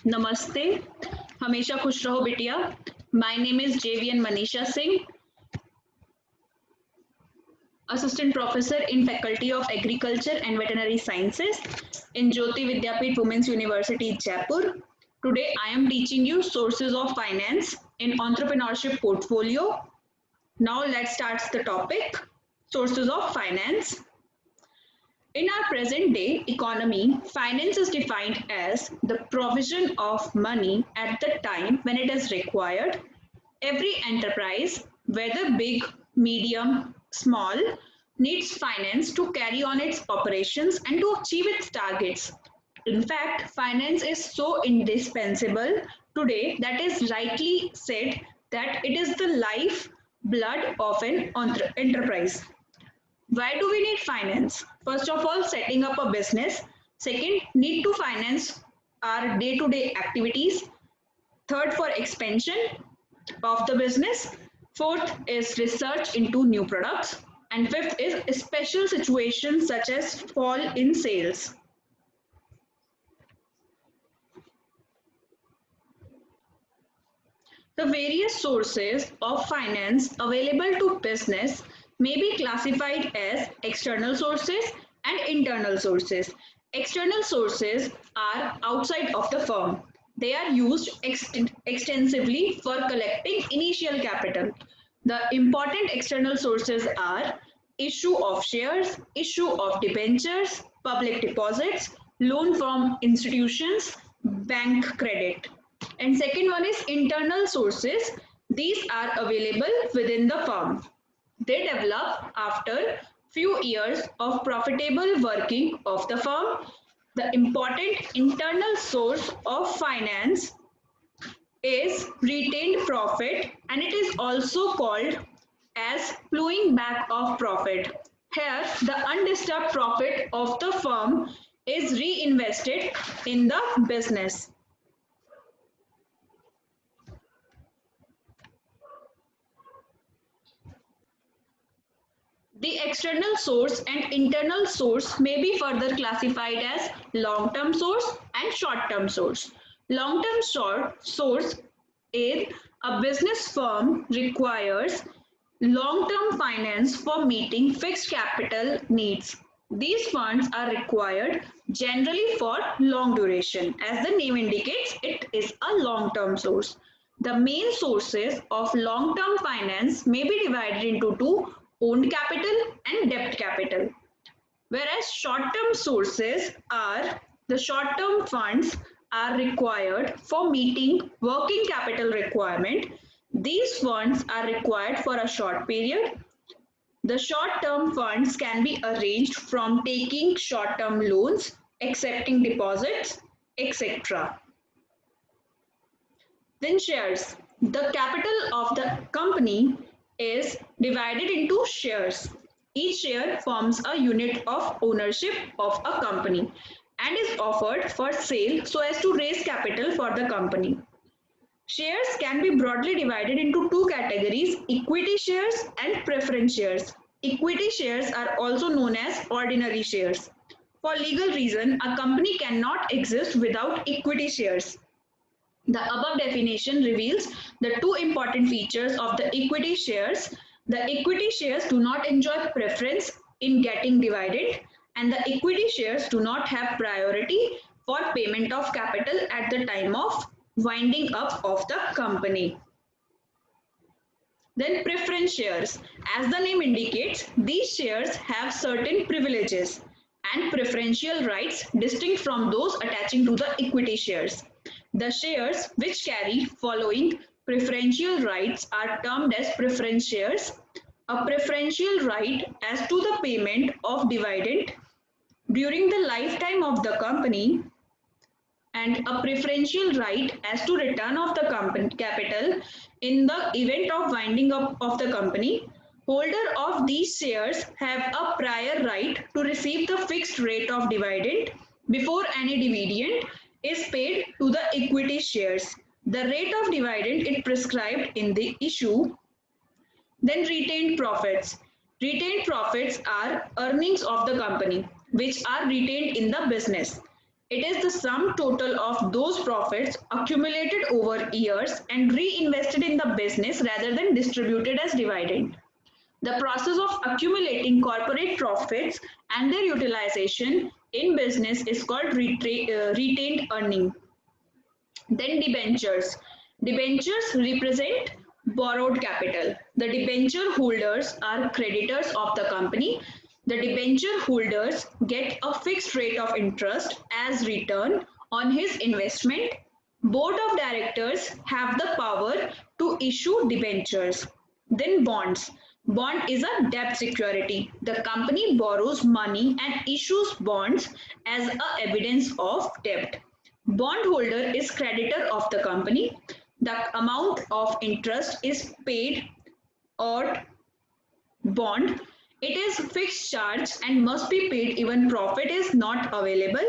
नमस्ते, हमेशा खुश रहो बिटिया। My name is JVN Manisha Singh, Assistant Professor in Faculty of Agriculture and Veterinary Sciences in Jyoti Vidyapeeth Women's University, Jaipur. Today I am teaching you sources of finance in entrepreneurship portfolio. Now let's start the topic, sources of finance. In our present day economy, finance is defined as the provision of money at the time when it is required. Every enterprise, whether big, medium, small, needs finance to carry on its operations and to achieve its targets. In fact, finance is so indispensable today that is rightly said that it is the life blood of an enterprise. Why do we need finance? First of all, setting up a business. Second, need to finance our day to day activities. Third, for expansion of the business. Fourth is research into new products. And fifth is special situations such as fall in sales. The various sources of finance available to business may be classified as external sources and internal sources. External sources are outside of the firm. They are used extensively for collecting initial capital. The important external sources are issue of shares, issue of debentures, public deposits, loan from institutions, bank credit. And second one is internal sources. These are available within the firm. They develop after few years of profitable working of the firm. The important internal source of finance is retained profit, and it is also called as plowing back of profit. Here, the undisturbed profit of the firm is reinvested in the business. The external source and internal source may be further classified as long-term source and short-term source. Long-term source is a business firm requires long-term finance for meeting fixed capital needs. These funds are required generally for long duration. As the name indicates, it is a long-term source. The main sources of long-term finance may be divided into two: owned capital and debt capital. Whereas short-term sources are the short-term funds are required for meeting working capital requirement. These funds are required for a short period. The short-term funds can be arranged from taking short-term loans, accepting deposits, etc. Then shares. The capital of the company is divided into shares. Each share forms a unit of ownership of a company and is offered for sale so as to raise capital for the company. Shares can be broadly divided into two categories: equity shares and preference shares. Equity shares are also known as ordinary shares. For legal reason, a company cannot exist without equity shares. The above definition reveals the two important features of the equity shares. The equity shares do not enjoy preference in getting divided, and the equity shares do not have priority for payment of capital at the time of winding up of the company. Then preference shares. As the name indicates, these shares have certain privileges and preferential rights distinct from those attaching to the equity shares. The shares which carry following preferential rights are termed as preference shares. A preferential right as to the payment of dividend during the lifetime of the company, and a preferential right as to return of the company capital in the event of winding up of the company. Holder of these shares have a prior right to receive the fixed rate of dividend before any dividend is paid to the equity shares. The rate of dividend is prescribed in the issue. Then retained profits. Retained profits are earnings of the company which are retained in the business. It is the sum total of those profits accumulated over years and reinvested in the business rather than distributed as dividend. The process of accumulating corporate profits and their utilization in business is called retained earning. Then debentures. Debentures represent borrowed capital. The debenture holders are creditors of the company. The debenture holders get a fixed rate of interest as return on his investment. Board of directors have the power to issue debentures. Then bonds. Bond is a debt security. The company borrows money and issues bonds as a evidence of debt. Bondholder is creditor of the company. The amount of interest is paid or bond. It is fixed charge and must be paid even profit is not available.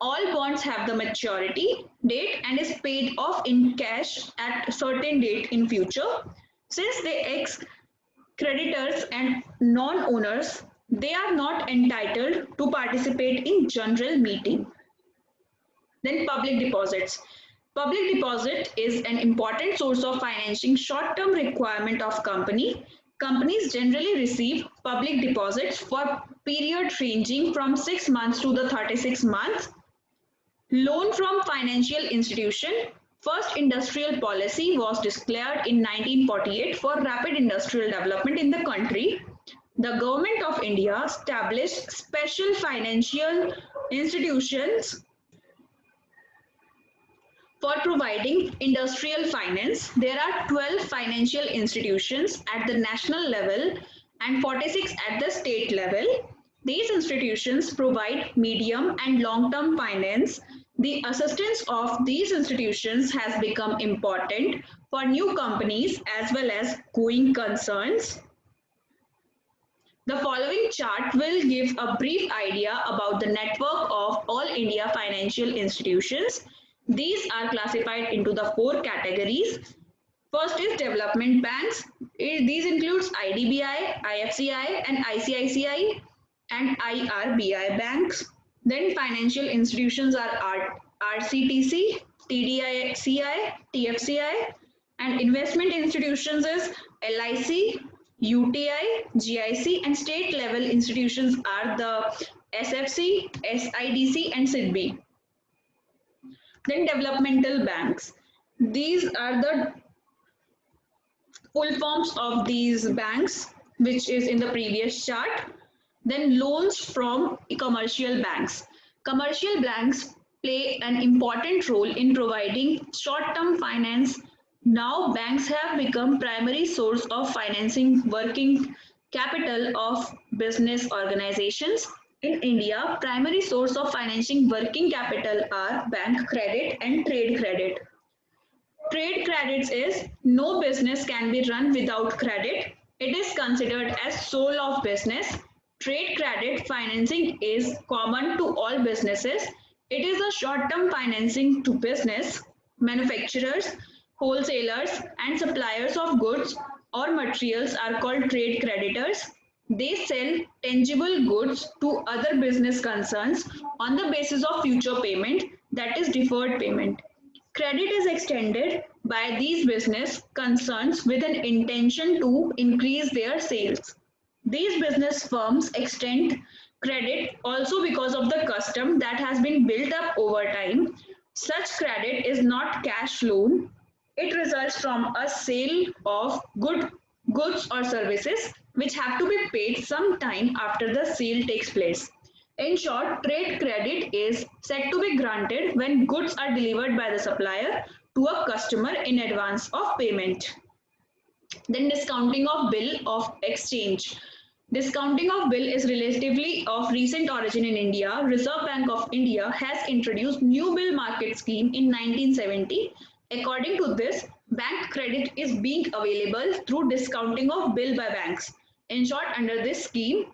All bonds have the maturity date and is paid off in cash at a certain date in future. Since they ex creditors and non-owners, they are not entitled to participate in general meeting. Then public deposits. Public deposit is an important source of financing short-term requirement of company. Companies generally receive public deposits for period ranging from 6 months to the 36 months. Loan from financial institution. First industrial policy was declared in 1948 for rapid industrial development in the country. The government of India established special financial institutions for providing industrial finance. There are 12 financial institutions at the national level and 46 at the state level. These institutions provide medium and long-term finance. The assistance of these institutions has become important for new companies as well as going concerns. The following chart will give a brief idea about the network of all India financial institutions. These are classified into the 4 categories. First is development banks. These includes IDBI, IFCI and ICICI and IRBI banks. Then financial institutions are RCTC, TDICI, TFCI, and investment institutions is LIC, UTI, GIC, and state level institutions are the SFC, SIDC, and SIDBI. Then developmental banks. These are the full forms of these banks, which is in the previous chart. Then loans from commercial banks. Commercial banks play an important role in providing short-term finance. Now banks have become primary source of financing working capital of business organizations. In India, primary source of financing working capital are bank credit and trade credit. Trade credits is no business can be run without credit. It is considered as soul of business. Trade credit financing is common to all businesses. It is a short-term financing to business, manufacturers, wholesalers, and suppliers of goods or materials are called trade creditors. They sell tangible goods to other business concerns on the basis of future payment, that is deferred payment. Credit is extended by these business concerns with an intention to increase their sales. These business firms extend credit also because of the custom that has been built up over time. Such credit is not cash loan. It results from a sale of goods or services which have to be paid some time after the sale takes place. In short, trade credit is said to be granted when goods are delivered by the supplier to a customer in advance of payment. Then discounting of bill of exchange. Discounting of bill is relatively of recent origin in India. Reserve Bank of India has introduced new bill market scheme in 1970. According to this, bank credit is being available through discounting of bill by banks. In short, under this scheme,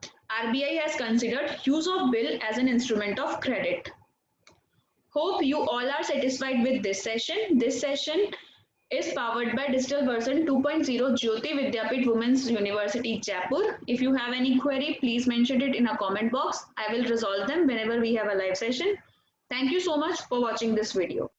RBI has considered use of bill as an instrument of credit. Hope you all are satisfied with this session. This session is powered by Digital Version 2.0 Jyoti Vidyapeeth Women's University Jaipur. If you have any query, please mention it in a comment box. I will resolve them whenever we have a live session. Thank you so much for watching this video.